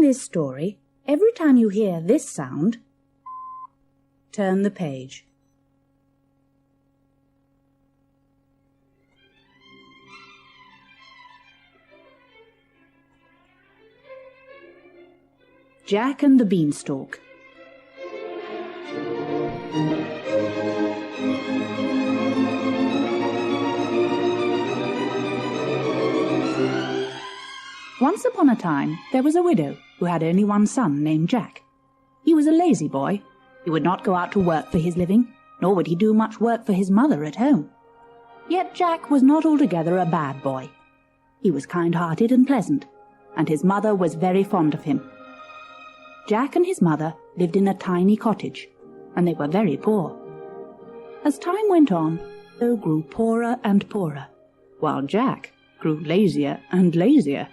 this story, every time you hear this sound, turn the page. Jack and the Beanstalk. Once upon a time, there was a widow who had only one son named Jack. He was a lazy boy. He would not go out to work for his living, nor would he do much work for his mother at home. Yet Jack was not altogether a bad boy. He was kind-hearted and pleasant, and his mother was very fond of him. Jack and his mother lived in a tiny cottage, and they were very poor. As time went on, they grew poorer and poorer, while Jack grew lazier and lazier.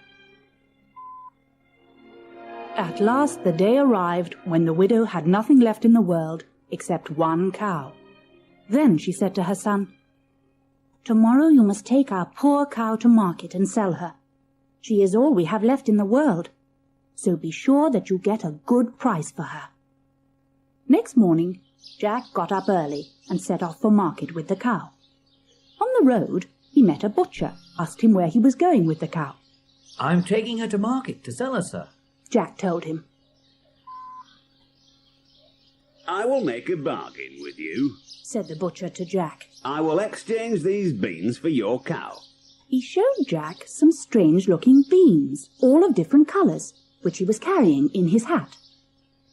At last the day arrived when the widow had nothing left in the world except one cow. Then she said to her son, "Tomorrow you must take our poor cow to market and sell her. She is all we have left in the world, so be sure that you get a good price for her." Next morning, Jack got up early and set off for market with the cow. On the road, he met a butcher, asked him where he was going with the cow. "I'm taking her to market to sell her, sir," Jack told him. "I will make a bargain with you," said the butcher to Jack. "I will exchange these beans for your cow." He showed Jack some strange-looking beans, all of different colours, which he was carrying in his hat.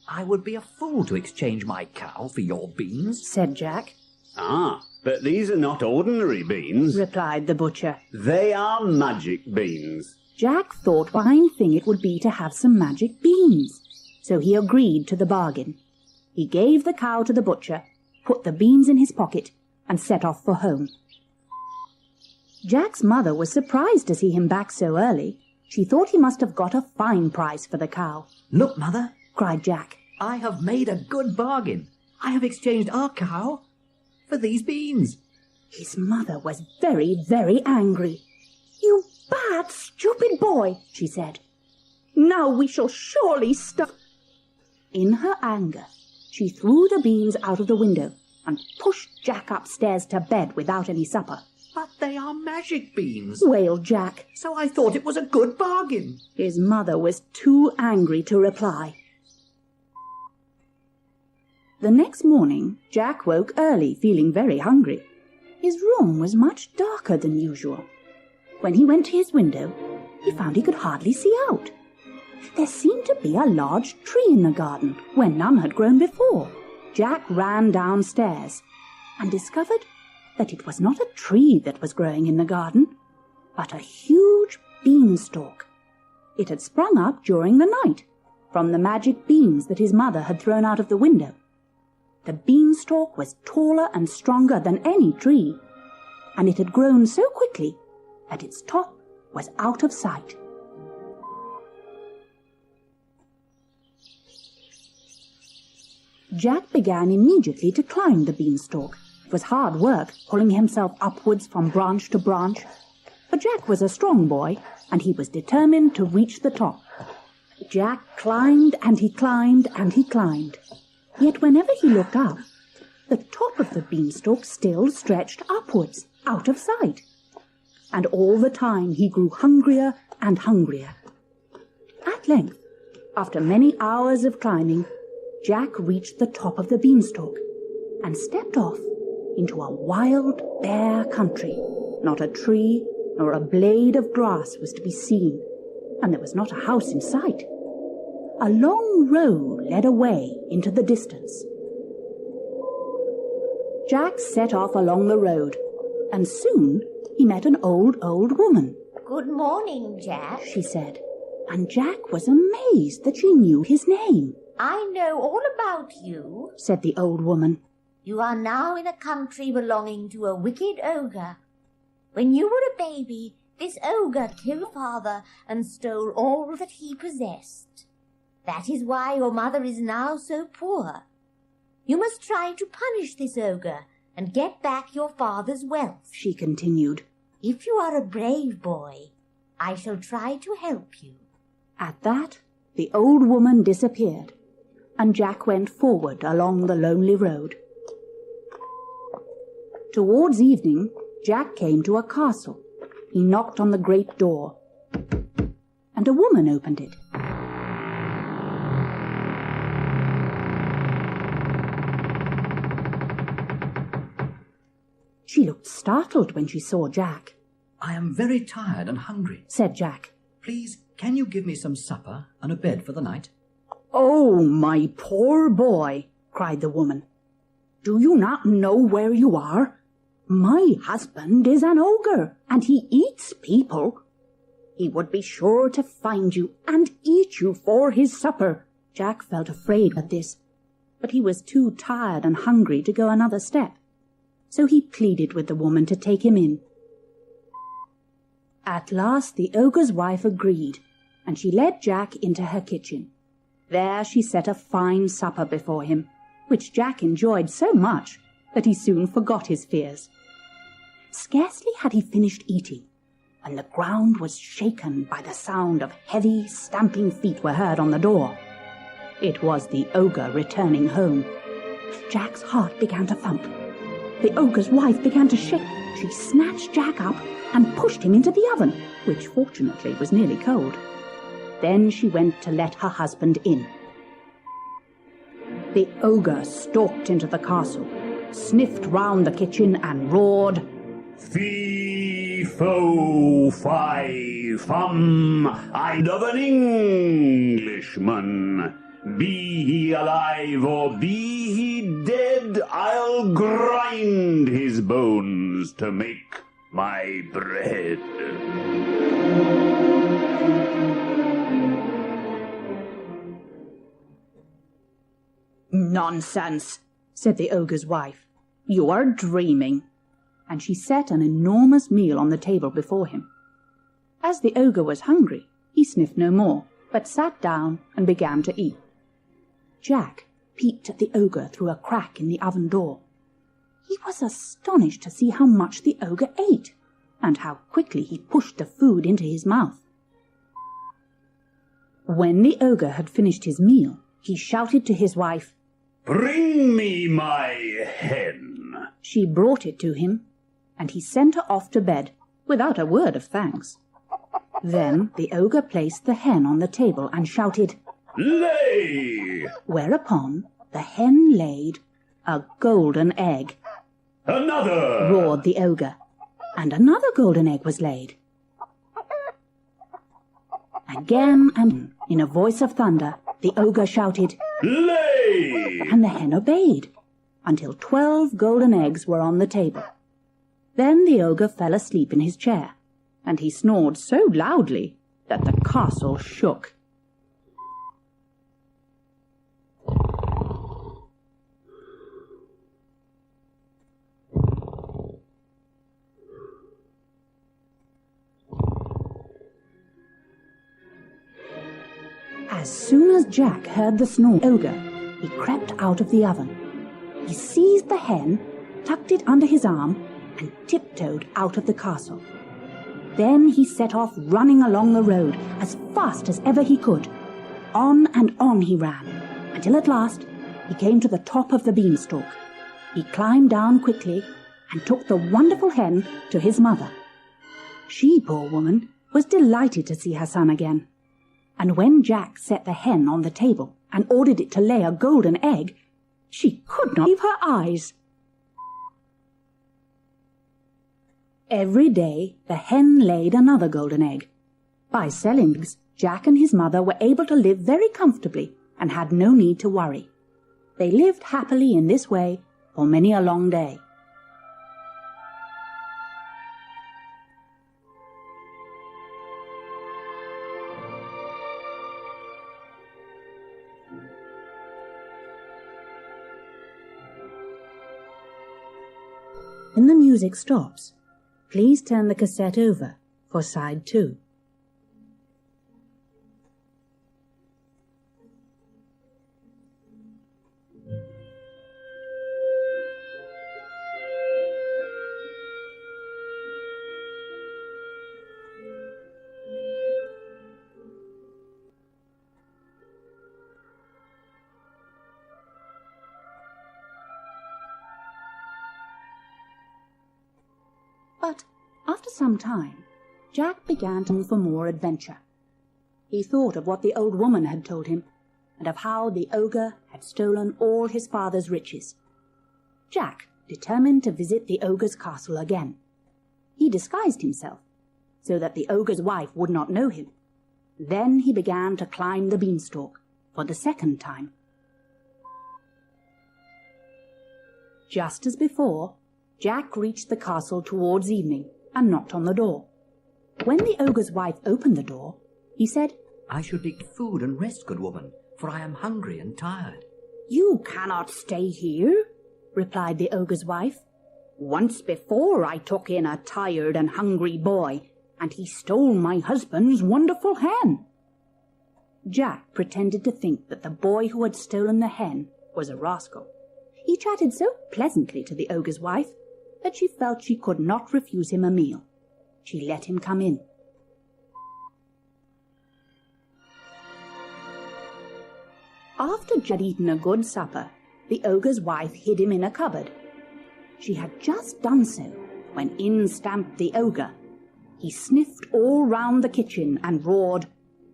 "I would be a fool to exchange my cow for your beans," said Jack. "Ah, but these are not ordinary beans," replied the butcher. "They are magic beans." Jack thought what a fine thing it would be to have some magic beans, so he agreed to the bargain. He gave the cow to the butcher, put the beans in his pocket, and set off for home. Jack's mother was surprised to see him back so early. She thought he must have got a fine price for the cow. "Look, Mother," cried Jack. "I have made a good bargain. I have exchanged our cow for these beans." His mother was very, very angry. "You bad, stupid boy," she said. "Now we shall surely stop." In her anger, she threw the beans out of the window and pushed Jack upstairs to bed without any supper. "But they are magic beans," wailed Jack. "So I thought it was a good bargain." His mother was too angry to reply. The next morning, Jack woke early, feeling very hungry. His room was much darker than usual. When he went to his window, he found he could hardly see out. There seemed to be a large tree in the garden where none had grown before. Jack ran downstairs and discovered that it was not a tree that was growing in the garden, but a huge beanstalk. It had sprung up during the night from the magic beans that his mother had thrown out of the window. The beanstalk was taller and stronger than any tree, and it had grown so quickly that its top was out of sight. Jack began immediately to climb the beanstalk. It was hard work, pulling himself upwards from branch to branch, but Jack was a strong boy, and he was determined to reach the top. Jack climbed and he climbed and he climbed. Yet whenever he looked up, the top of the beanstalk still stretched upwards, out of sight. And all the time he grew hungrier and hungrier. At length, after many hours of climbing, Jack reached the top of the beanstalk and stepped off into a wild, bare country. Not a tree nor a blade of grass was to be seen, and there was not a house in sight. A long road led away into the distance. Jack set off along the road, and soon he met an old woman. "Good morning, Jack," she said, and Jack was amazed that she knew his name. "I know all about you," said the old woman. "You are now in a country belonging to a wicked ogre. When you were a baby, this ogre killed your father and stole all that he possessed. That is why your mother is now so poor. You must try to punish this ogre and get back your father's wealth," she continued. "If you are a brave boy, I shall try to help you." At that, the old woman disappeared, and Jack went forward along the lonely road. Towards evening, Jack came to a castle. He knocked on the great door, and a woman opened it. She looked startled when she saw Jack. "I am very tired and hungry," said Jack. "Please, can you give me some supper and a bed for the night?" "Oh, my poor boy," cried the woman. "Do you not know where you are? My husband is an ogre, and he eats people. He would be sure to find you and eat you for his supper." Jack felt afraid at this, but he was too tired and hungry to go another step, so he pleaded with the woman to take him in. At last the ogre's wife agreed, and she led Jack into her kitchen. There she set a fine supper before him, which Jack enjoyed so much that he soon forgot his fears. Scarcely had he finished eating, when the ground was shaken by the sound of heavy stamping feet were heard on the door. It was the ogre returning home. Jack's heart began to thump. The ogre's wife began to shake. She snatched Jack up and pushed him into the oven, which fortunately was nearly cold. Then she went to let her husband in. The ogre stalked into the castle, sniffed round the kitchen and roared, "Fee, fo, fi, fum, I'd of an Englishman. Be he alive or be he dead, I'll grind his bones to make my bread." "Nonsense," said the ogre's wife. "You are dreaming." And she set an enormous meal on the table before him. As the ogre was hungry, he sniffed no more, but sat down and began to eat. Jack peeped at the ogre through a crack in the oven door. He was astonished to see how much the ogre ate, and how quickly he pushed the food into his mouth. When the ogre had finished his meal, he shouted to his wife, "Bring me my hen." She brought it to him, and he sent her off to bed without a word of thanks. Then the ogre placed the hen on the table and shouted, "Lay!" Whereupon the hen laid a golden egg. "Another!" roared the ogre, and another golden egg was laid. Again and in a voice of thunder, the ogre shouted, "Lay!" and the hen obeyed, until 12 golden eggs were on the table. Then the ogre fell asleep in his chair, and he snored so loudly that the castle shook. As soon as Jack heard the snore of the ogre, he crept out of the oven. He seized the hen, tucked it under his arm, and tiptoed out of the castle. Then he set off running along the road as fast as ever he could. On and on he ran, until at last he came to the top of the beanstalk. He climbed down quickly and took the wonderful hen to his mother. She, poor woman, was delighted to see her son again. And when Jack set the hen on the table and ordered it to lay a golden egg, she could not believe her eyes. Every day the hen laid another golden egg. By selling eggs, Jack and his mother were able to live very comfortably and had no need to worry. They lived happily in this way for many a long day. When the music stops, please turn the cassette over for side 2. After some time, Jack began to look for more adventure. He thought of what the old woman had told him, and of how the ogre had stolen all his father's riches. Jack determined to visit the ogre's castle again. He disguised himself, so that the ogre's wife would not know him. Then he began to climb the beanstalk for the second time. Just as before, Jack reached the castle towards evening and knocked on the door. When the ogre's wife opened the door, he said, "I should eat food and rest, good woman, for I am hungry and tired." "You cannot stay here," replied the ogre's wife. "Once before I took in a tired and hungry boy, and he stole my husband's wonderful hen." Jack pretended to think that the boy who had stolen the hen was a rascal. He chatted so pleasantly to the ogre's wife that she felt she could not refuse him a meal. She let him come in. After Jack had eaten a good supper, the ogre's wife hid him in a cupboard. She had just done so when in stamped the ogre. He sniffed all round the kitchen and roared,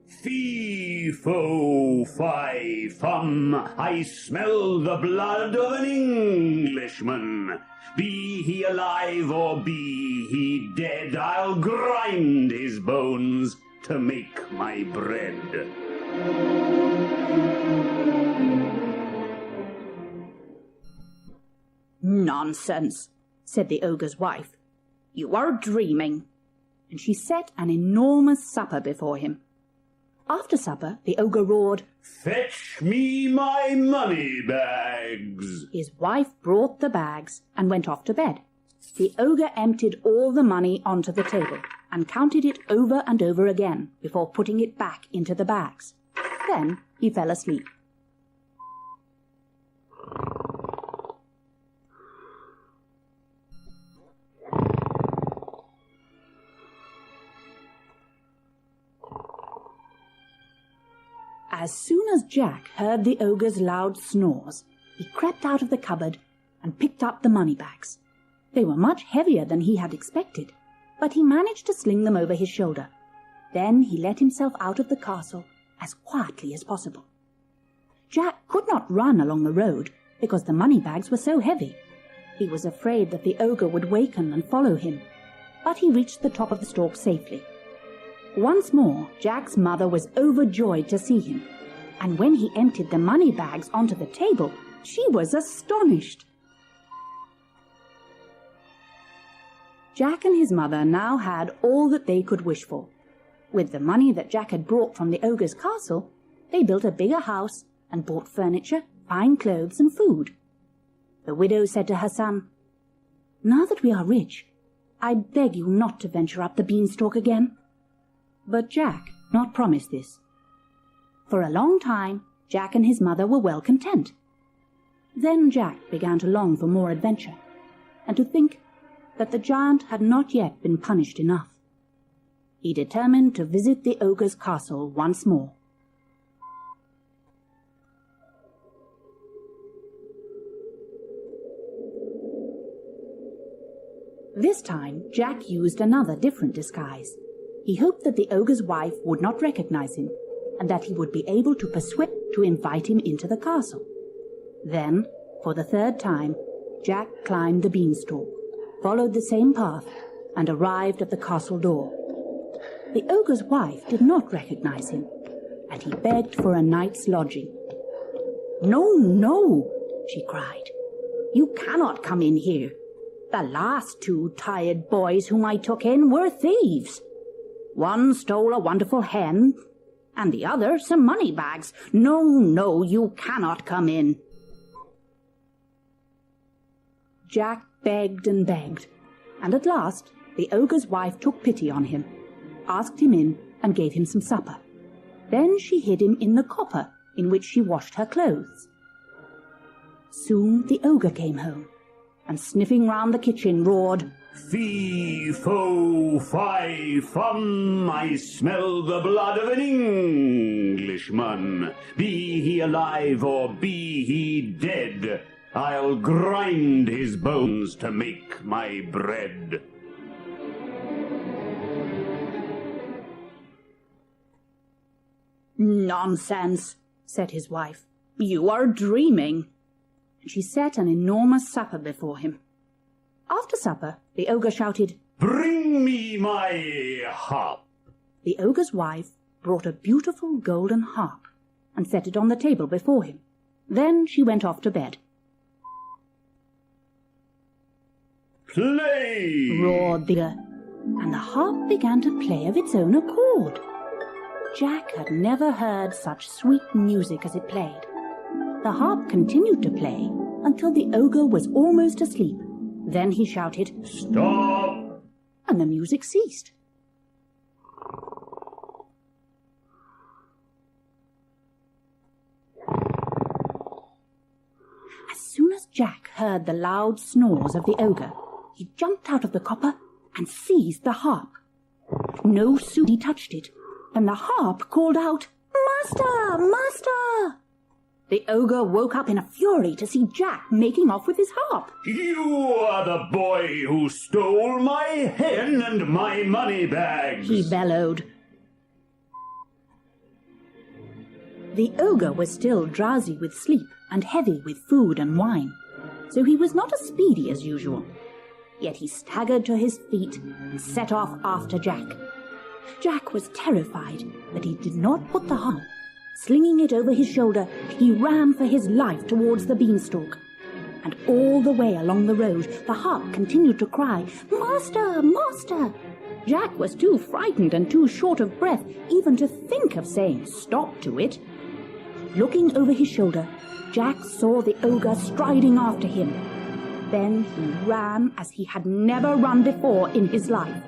"Fee, fo, fi, fum, I smell the blood of an Englishman. Be he alive or be he dead, I'll grind his bones to make my bread." "Nonsense," said the ogre's wife. "You are dreaming." And she set an enormous supper before him. After supper, the ogre roared, "Fetch me my money bags." His wife brought the bags and went off to bed. The ogre emptied all the money onto the table and counted it over and over again before putting it back into the bags. Then he fell asleep. As soon as Jack heard the ogre's loud snores, he crept out of the cupboard and picked up the money bags. They were much heavier than he had expected, but he managed to sling them over his shoulder. Then he let himself out of the castle as quietly as possible. Jack could not run along the road because the money bags were so heavy. He was afraid that the ogre would waken and follow him, but he reached the top of the stalk safely. Once more, Jack's mother was overjoyed to see him, and when he emptied the money bags onto the table, she was astonished. Jack and his mother now had all that they could wish for. With the money that Jack had brought from the ogre's castle, they built a bigger house and bought furniture, fine clothes and food. The widow said to her son, "Now that we are rich, I beg you not to venture up the beanstalk again." But Jack not promised this. For a long time, Jack and his mother were well content. Then Jack began to long for more adventure, and to think that the giant had not yet been punished enough. He determined to visit the ogre's castle once more. This time, Jack used another different disguise. He hoped that the ogre's wife would not recognize him, and that he would be able to persuade her to invite him into the castle. Then, for the third time, Jack climbed the beanstalk, followed the same path, and arrived at the castle door. The ogre's wife did not recognize him, and he begged for a night's lodging. "No, no," she cried. "You cannot come in here. The last 2 tired boys whom I took in were thieves. One stole a wonderful hen, and the other some money bags. No, no, you cannot come in." Jack begged and begged, and at last the ogre's wife took pity on him, asked him in, and gave him some supper. Then she hid him in the copper in which she washed her clothes. Soon the ogre came home, and sniffing round the kitchen roared, "Fee, fo, fi, fum, I smell the blood of an Englishman. Be he alive or be he dead, I'll grind his bones to make my bread." "Nonsense," said his wife. "You are dreaming." And she set an enormous supper before him. After supper, the ogre shouted, "Bring me my harp." The ogre's wife brought a beautiful golden harp and set it on the table before him. Then she went off to bed. "Play!" Roared the ogre, and the harp began to play of its own accord. Jack had never heard such sweet music as it played. The harp continued to play until the ogre was almost asleep. Then he shouted, "Stop!" and the music ceased. As soon as Jack heard the loud snores of the ogre, he jumped out of the copper and seized the harp. No sooner he touched it than the harp called out, "Master! Master!" The ogre woke up in a fury to see Jack making off with his harp. "You are the boy who stole my hen and my money bags," He bellowed. The ogre was still drowsy with sleep and heavy with food and wine, so he was not as speedy as usual. Yet he staggered to his feet and set off after Jack. Jack was terrified, but he did not put the harp. Slinging it over his shoulder, he ran for his life towards the beanstalk. And all the way along the road, the harp continued to cry, "Master! Master!" Jack was too frightened and too short of breath even to think of saying stop to it. Looking over his shoulder, Jack saw the ogre striding after him. Then he ran as he had never run before in his life.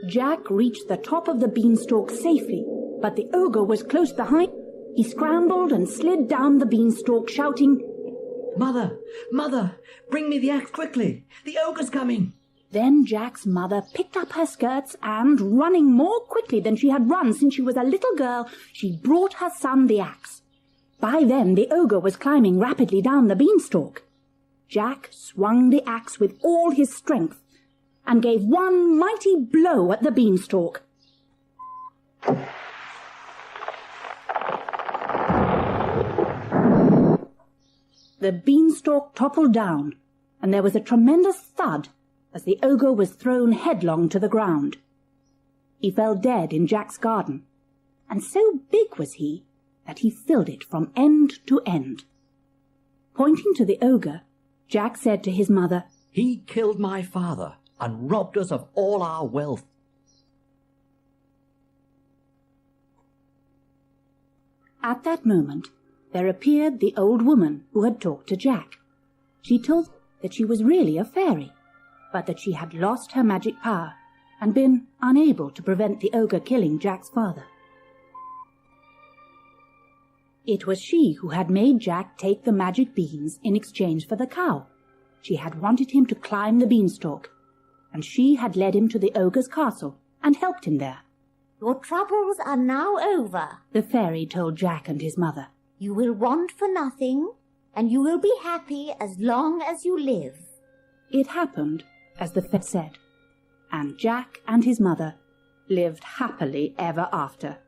Jack reached the top of the beanstalk safely, but the ogre was close behind. He scrambled and slid down the beanstalk, shouting, "Mother! Mother! Bring me the axe quickly! The ogre's coming!" Then Jack's mother picked up her skirts and, running more quickly than she had run since she was a little girl, she brought her son the axe. By then the ogre was climbing rapidly down the beanstalk. Jack swung the axe with all his strength and gave one mighty blow at the beanstalk. The beanstalk toppled down, and there was a tremendous thud as the ogre was thrown headlong to the ground. He fell dead in Jack's garden, and so big was he that he filled it from end to end. Pointing to the ogre, Jack said to his mother, "He killed my father and robbed us of all our wealth." At that moment, there appeared the old woman who had talked to Jack. She told that she was really a fairy, but that she had lost her magic power and been unable to prevent the ogre killing Jack's father. It was she who had made Jack take the magic beans in exchange for the cow. She had wanted him to climb the beanstalk, and she had led him to the ogre's castle and helped him there. "Your troubles are now over," The fairy told Jack and his mother. "You will want for nothing, and you will be happy as long as you live." It happened as the fairy said, and Jack and his mother lived happily ever after.